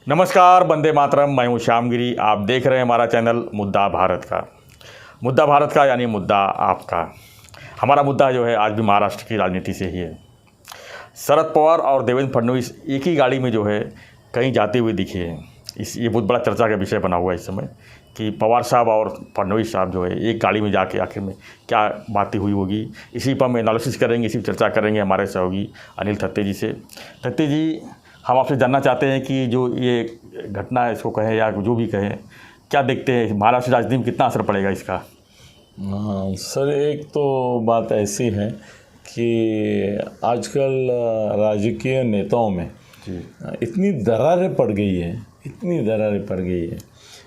नमस्कार, वंदे मातरम। मैं हूँ श्यामगिरी। आप देख रहे हैं हमारा चैनल मुद्दा भारत का। मुद्दा भारत का यानी मुद्दा आपका। हमारा मुद्दा जो है आज भी महाराष्ट्र की राजनीति से ही है। शरद पवार और देवेंद्र फडणवीस एक ही गाड़ी में जो है कहीं जाते हुए दिखे हैं। ये बहुत बड़ा चर्चा का विषय बना हुआ है इस समय कि पवार साहब और फडणवीस साहब जो है एक गाड़ी में जाके आखिर में क्या बातें हुई होगी। इसी पर हम एनालिसिस करेंगे, इसी पर चर्चा करेंगे हमारे सहयोगी अनिल थत्ते जी से। थत्ते जी, हम आपसे जानना चाहते हैं कि जो ये घटना है, इसको कहें या जो भी कहें, क्या देखते हैं महाराष्ट्र राजनीति में कितना असर पड़ेगा इसका? हाँ सर, एक तो बात ऐसी है कि आजकल राजकीय नेताओं में इतनी दरारें पड़ गई है, इतनी दरारें पड़ गई है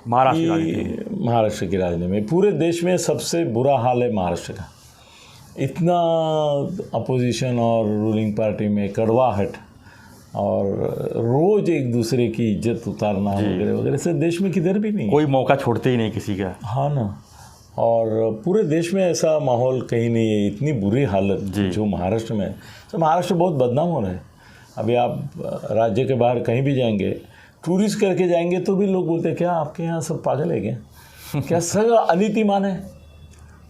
महाराष्ट्र की राजनीति में। पूरे देश में सबसे बुरा हाल है महाराष्ट्र का। इतना अपोजिशन और रूलिंग पार्टी में कड़वाहट और रोज एक दूसरे की इज्जत उतारना वगैरह वगैरह से देश में किधर भी नहीं, कोई मौका छोड़ते ही नहीं किसी का। हाँ ना, और पूरे देश में ऐसा माहौल कहीं नहीं है। इतनी बुरी हालत जो महाराष्ट्र में है, तो महाराष्ट्र बहुत बदनाम हो रहा है। अभी आप राज्य के बाहर कहीं भी जाएंगे, टूरिस्ट करके जाएंगे तो भी लोग बोलते हैं क्या आपके यहाँ सब पागल है क्या क्या सब अनीतिमान है,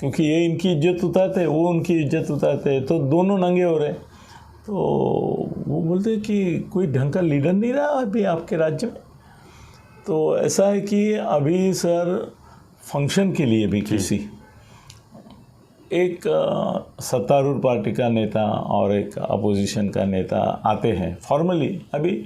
क्योंकि ये इनकी इज्जत उतारते हैं, वो उनकी इज्जत उतारते हैं, तो दोनों नंगे हो रहे। तो वो बोलते हैं कि कोई ढंग का लीडर नहीं रहा अभी आपके राज्य में। तो ऐसा है कि अभी सर फंक्शन के लिए भी किसी एक सत्तारूढ़ पार्टी का नेता और एक अपोजिशन का नेता आते हैं फॉर्मली। अभी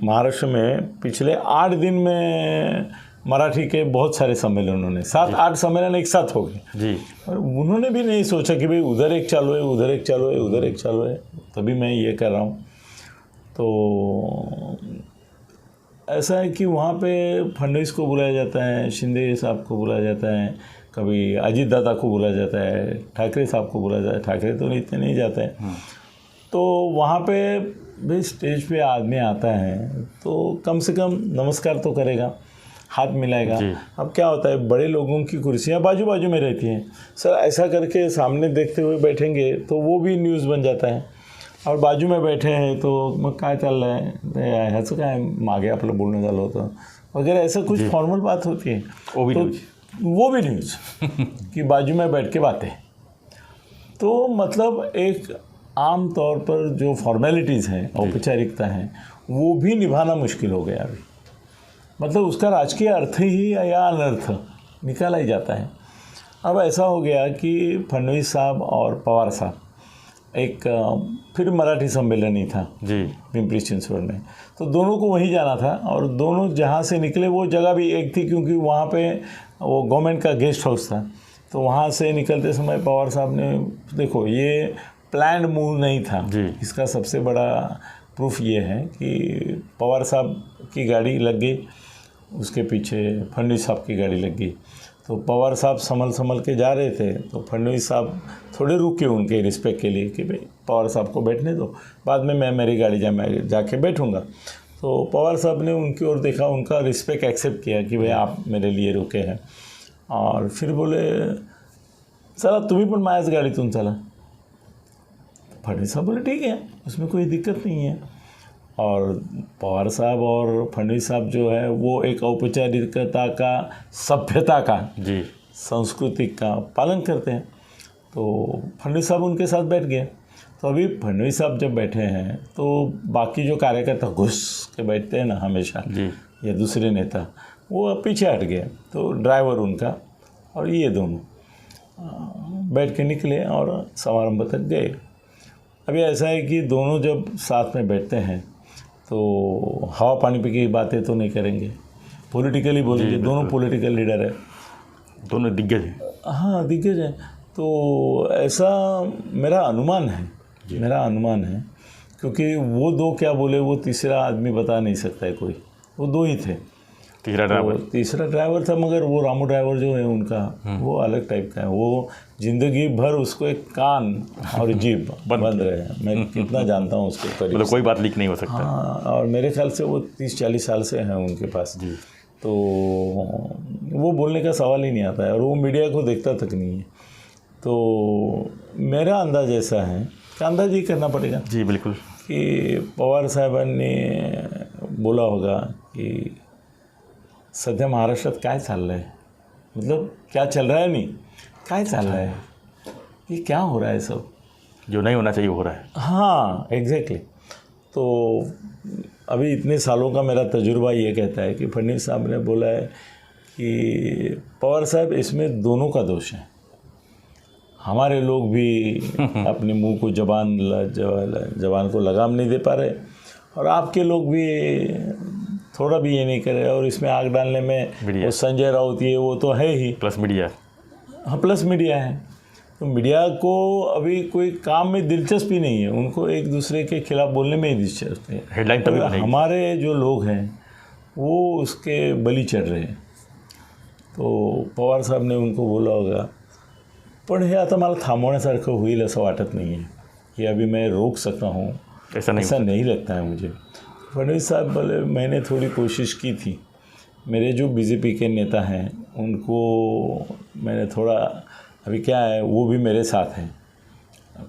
महाराष्ट्र में पिछले 8 दिन में मराठी के बहुत सारे सम्मेलन, उन्होंने 7-8 सम्मेलन एक साथ हो गए जी। और उन्होंने भी नहीं सोचा कि भाई उधर एक चालू है, उधर एक चालू है, उधर एक चालू है, तभी मैं ये कर रहा हूँ। तो ऐसा है कि वहाँ पे फडणवीस को बुलाया जाता है, शिंदे साहब को बुलाया जाता है, कभी अजीत दादा को बुलाया जाता है, ठाकरे साहब को बुलाया जाता है। ठाकरे तो इतने नहीं जाते हैं। तो वहाँ पे भाई स्टेज पे आदमी आता है तो कम से कम नमस्कार तो करेगा, हाथ मिलाएगा। अब क्या होता है, बड़े लोगों की कुर्सियाँ बाजू बाजू में रहती हैं सर, ऐसा करके सामने देखते हुए बैठेंगे तो वो भी न्यूज़ बन जाता है। और बाजू में बैठे हैं तो मग काय चाललं आहे, ह्याचं काय मागे आपलं बोलणं झालं होतं वगैरह, ऐसा कुछ फॉर्मल बात होती है, वो भी न्यूज़ कि बाजू में बैठ के बातें। तो मतलब एक आम तौर पर जो फॉर्मेलिटीज़ हैं, औपचारिकता हैं, वो भी निभाना मुश्किल हो गया अभी। मतलब उसका राजकीय अर्थ ही या अनर्थ निकाला ही जाता है। अब ऐसा हो गया कि फडणवीस साहब और पवार साहब एक फिर मराठी सम्मेलन ही था जी पिंपरी चिंचवड में, तो दोनों को वहीं जाना था। और दोनों जहाँ से निकले वो जगह भी एक थी, क्योंकि वहाँ पे वो गवर्नमेंट का गेस्ट हाउस था। तो वहाँ से निकलते समय पवार साहब ने, देखो ये प्लान्ड मूव नहीं था जी। इसका सबसे बड़ा प्रूफ ये है कि पवार साहब की गाड़ी लग गई, उसके पीछे फडणवीस साहब की गाड़ी लग गई। तो पवार साहब संभल के जा रहे थे, तो फडणवीस साहब थोड़े रुके उनके रिस्पेक्ट के लिए कि भाई पवार साहब को बैठने दो, बाद में मैं मेरी गाड़ी जाके बैठूंगा। तो पवार साहब ने उनकी ओर देखा, उनका रिस्पेक्ट एक्सेप्ट किया कि भाई आप मेरे लिए रुके हैं, और फिर बोले चला तुम्ही पण माझ्याच गाडीतून चला। फडणवीस साहब बोले ठीक है, उसमें कोई दिक्कत नहीं है। और पवार साहब और फडणवीस साहब जो है वो एक औपचारिकता का, सभ्यता का जी, संस्कृति का पालन करते हैं। तो फडणवीस साहब उनके साथ बैठ गए। तो अभी फडणवीस साहब जब बैठे हैं तो बाकी जो कार्यकर्ता घुस के बैठते हैं ना हमेशा जी, या दूसरे नेता, वो पीछे हट गए। तो ड्राइवर उनका और ये दोनों बैठ के निकले और समारंभ तक गए। अभी ऐसा है कि दोनों जब साथ में बैठते हैं तो हवा पानी पे की बातें तो नहीं करेंगे, पॉलिटिकली बोलेंगे। दोनों पॉलिटिकल लीडर है, दोनों दिग्गज हैं। हाँ दिग्गज हैं। तो ऐसा मेरा अनुमान है, क्योंकि वो दो क्या बोले वो तीसरा आदमी बता नहीं सकता है कोई, वो दो ही थे। तीसरा ड्राइवर था, मगर वो रामू ड्राइवर जो है उनका वो अलग टाइप का है। वो जिंदगी भर उसको एक कान और जीभ बंद रहे। मैं कितना जानता हूँ उसके करीब, मतलब कोई बात लीक नहीं हो सकता। हाँ, और मेरे ख्याल से वो 30-40 साल से हैं उनके पास जी। तो वो बोलने का सवाल ही नहीं आता है, और वो मीडिया को देखता तक नहीं है। तो मेरा अंदाज ऐसा है कि अंदाज ही करना पड़ेगा जी बिल्कुल, कि पवार साहबांनी बोला होगा की सध्या महाराष्ट्रात काय चाललं आहे, मतलब क्या चल रहा है नहीं, काय चल रहा है, ये क्या हो रहा है सब, जो नहीं होना चाहिए हो रहा है। हाँ एग्जैक्टली। तो अभी इतने सालों का मेरा तजुर्बा ये कहता है कि फडणवीस साहब ने बोला है कि पवार साहब इसमें दोनों का दोष है, हमारे लोग भी अपने मुंह को जबान को लगाम नहीं दे पा रहे और आपके लोग भी थोड़ा भी ये नहीं कर रहे, और इसमें आग डालने में वो संजय राउत ये वो तो है ही, प्लस मीडिया। हाँ प्लस मीडिया है। तो मीडिया को अभी कोई काम में दिलचस्पी नहीं है, उनको एक दूसरे के खिलाफ बोलने में ही दिलचस्पी है। हेडलाइन तभी बनेगी। हमारे जो लोग हैं वो उसके बलि चढ़ रहे हैं। तो पवार साहेब ने उनको बोला होगा, पण हे आता मला थांबवण्यासारखं होईल असं वाटत नाही आहे कि अभी मैं रोक सकता हूँ, ऐसा नहीं लगता है मुझे। फडणवीस साहब बोले मैंने थोड़ी कोशिश की थी, मेरे जो बीजेपी के नेता हैं उनको मैंने थोड़ा, अभी क्या है वो भी मेरे साथ हैं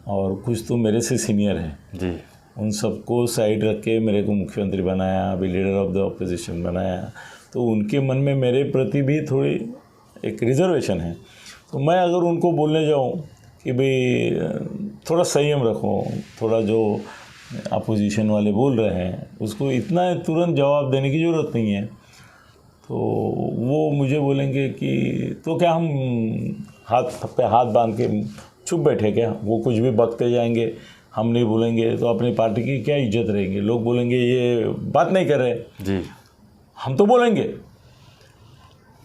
और कुछ तो मेरे से सीनियर हैं जी, उन सबको साइड रख के मेरे को मुख्यमंत्री बनाया, अभी लीडर ऑफ द ऑपोजिशन बनाया। तो उनके मन में मेरे प्रति भी थोड़ी एक रिजर्वेशन है। तो मैं अगर उनको बोलने जाऊँ कि भाई थोड़ा संयम रखो, थोड़ा जो अपोजिशन वाले बोल रहे हैं उसको इतना तुरंत जवाब देने की ज़रूरत नहीं है, तो वो मुझे बोलेंगे कि तो क्या हम हाथ पे हाथ बांध के चुप बैठे क्या, वो कुछ भी बकते जाएंगे, हम नहीं बोलेंगे तो अपनी पार्टी की क्या इज्जत रहेगी, लोग बोलेंगे ये बात नहीं कर रहे जी, हम तो बोलेंगे।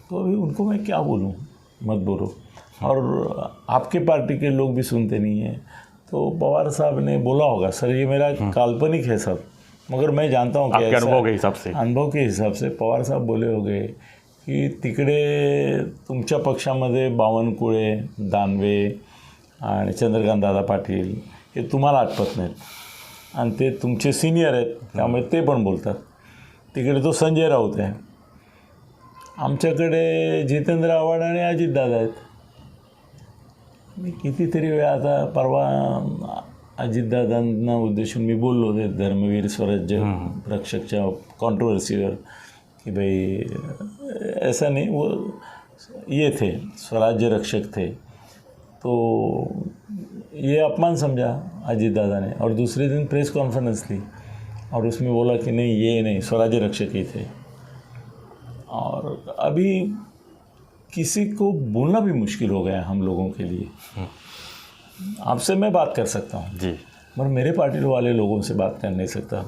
तो अभी उनको मैं क्या बोलूँ, मत बोलो। और आपके पार्टी के लोग भी सुनते नहीं हैं। तो पवार साहब ने बोला होगा, सर ये मेरा काल्पनिक है सब, मगर मैं जानता हूँ कि आपके अनुभव के हिसाब से पवार साहब बोले होंगे की तिकडे तुमच्या पक्षामध्ये बावनकुळे, दानवे आणि चंद्रकांत दादा पाटील हे तुम्हाला आठवत नाहीत आणि ते तुमचे सीनियर आहेत, त्यामुळे ते पण बोलतात। तिकडे तो संजय राऊत आहे, आमच्याकडे जितेंद्र आव्हाड आणि अजितदादा आहेत। मी कितीतरी वेळा आता परवा अजितदादांना उद्देशून मी बोललो होते धर्मवीर स्वराज्य रक्षकच्या कॉन्ट्रोवर्सीवर कि भाई ऐसा नहीं, वो ये थे स्वराज्य रक्षक थे, तो ये अपमान समझा अजीत दादा ने और दूसरे दिन प्रेस कॉन्फ्रेंस ली और उसमें बोला कि नहीं ये नहीं स्वराज्य रक्षक ही थे। और अभी किसी को बोलना भी मुश्किल हो गया हम लोगों के लिए। आपसे मैं बात कर सकता हूँ जी, मगर मेरे पार्टी वाले लोगों से बात कर नहीं सकता।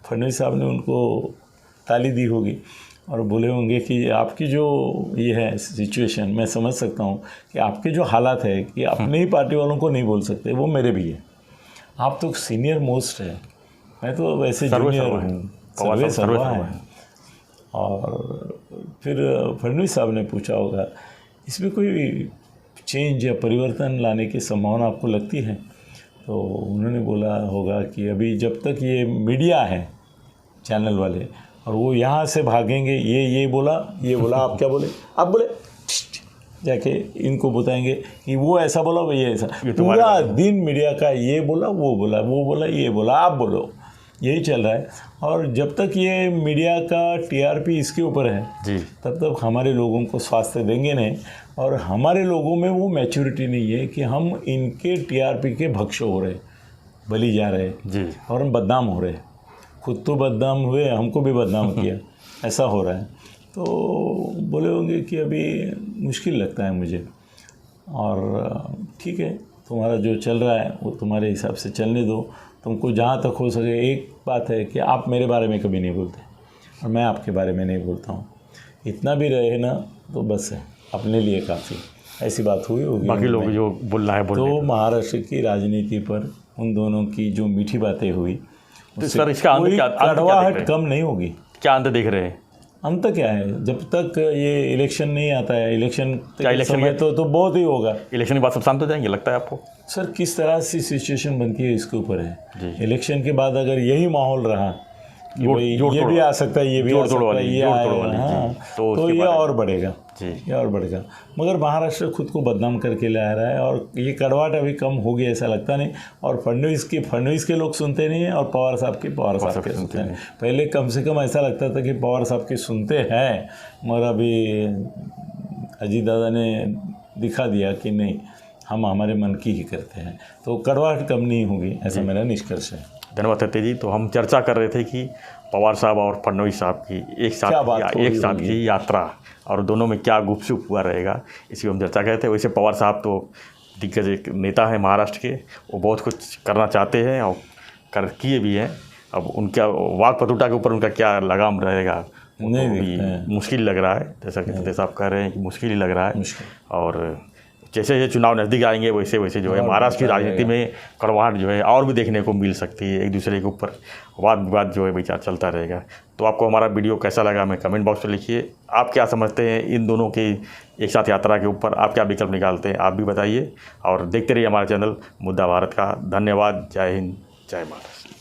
फडणवीस साहब ने उनको ताली दी होगी और बोले होंगे कि आपकी जो ये है सिचुएशन, मैं समझ सकता हूँ कि आपके जो हालात है कि अपने ही पार्टी वालों को नहीं बोल सकते, वो मेरे भी है। आप तो सीनियर मोस्ट है, मैं तो वैसे जूनियर हूँ, सर्वे सर्वा है। और फिर फडणवीस साहब ने पूछा होगा इसमें कोई चेंज या परिवर्तन लाने की संभावना आपको लगती है? तो उन्होंने बोला होगा कि अभी जब तक ये मीडिया है चैनल वाले और वो यहाँ से भागेंगे, ये बोला आप क्या बोले, आप बोले जाके इनको बताएंगे कि वो ऐसा बोला, वो ये ऐसा, पूरा दिन मीडिया का ये बोला वो बोला ये बोला, आप बोलो, यही चल रहा है। और जब तक ये मीडिया का टीआरपी इसके ऊपर है जी, तब तक हमारे लोगों को स्वास्थ्य देंगे नहीं, और हमारे लोगों में वो मैच्योरिटी नहीं है कि हम इनके टीआरपी के भक्ष हो रहे, बलि जा रहे जी, और हम बदनाम हो रहे, खुद तो बदनाम हुए, हमको भी बदनाम किया, ऐसा हो रहा है। तो बोले होंगे कि अभी मुश्किल लगता है मुझे, और ठीक है तुम्हारा जो चल रहा है वो तुम्हारे हिसाब से चलने दो, तुमको जहाँ तक हो सके। एक बात है कि आप मेरे बारे में कभी नहीं बोलते और मैं आपके बारे में नहीं बोलता हूँ, इतना भी रहे ना तो बस है, अपने लिए काफ़ी। ऐसी बात हुई होगी, बाकी लोग जो बोलना है बोल। तो महाराष्ट्र की राजनीति पर उन दोनों की जो मीठी बातें हुई, तो सर इसका अंत क्या, कड़वाहट कम नहीं होगी। क्या अंत देख रहे हैं? अंत क्या है, जब तक ये इलेक्शन नहीं आता है, इलेक्शन समय तो बहुत ही होगा। इलेक्शन के बाद सब शांत हो जाएंगे लगता है आपको? सर किस तरह से सिचुएशन बनती है इसके ऊपर है। इलेक्शन के बाद अगर यही माहौल रहा कि जोड़- भाई जोड़ ये तोड़- भी आ सकता है, ये भी आ जोड़ तोड़ सकता है, वाली- ये जोड़ आएगा, तोड़ वाली, हाँ, जी। तो उसके तो ये बारे में- और बढ़ेगा, जी। ये और बढ़ेगा। मगर महाराष्ट्र खुद को बदनाम करके ला रहा है और ये कड़वाहट अभी कम हो गई ऐसा लगता नहीं। और फडणवीस के लोग सुनते नहीं हैं और पवार साहब के सुनते हैं। पहले कम से कम ऐसा लगता था कि पवार साहब के सुनते हैं, मगर अभी अजीत दादा ने दिखा दिया कि नहीं, हम हमारे मन की ही करते हैं, तो कड़वाहट कम नहीं होगी, ऐसा मेरा निष्कर्ष है। धन्यवाद सत्य जी। तो हम चर्चा कर रहे थे कि पवार साहब और फडणवीस साहब की एक साथ की यात्रा और दोनों में क्या गुपचुप हुआ रहेगा, इसी पर हम चर्चा कर रहे थे। वैसे पवार साहब तो दिग्गज एक नेता है महाराष्ट्र के, वो बहुत कुछ करना चाहते हैं और किए भी हैं। अब उनका वाक पटुता के ऊपर उनका क्या लगाम रहेगा वो तो भी मुश्किल लग रहा है, जैसा कि सत्य साहब कह रहे हैं कि मुश्किल ही लग रहा है। और जैसे ये चुनाव नज़दीक आएंगे वैसे वैसे जो है महाराष्ट्र की राजनीति में कड़वाहट जो है और भी देखने को मिल सकती है। एक दूसरे के ऊपर वाद विवाद जो है विचार चलता रहेगा। तो आपको हमारा वीडियो कैसा लगा हमें कमेंट बॉक्स में लिखिए। आप क्या समझते हैं इन दोनों की एक साथ यात्रा के ऊपर, आप क्या विकल्प निकालते हैं, आप भी बताइए। और देखते रहिए हमारा चैनल मुद्दा भारत का। धन्यवाद। जय हिंद, जय महाराष्ट्र।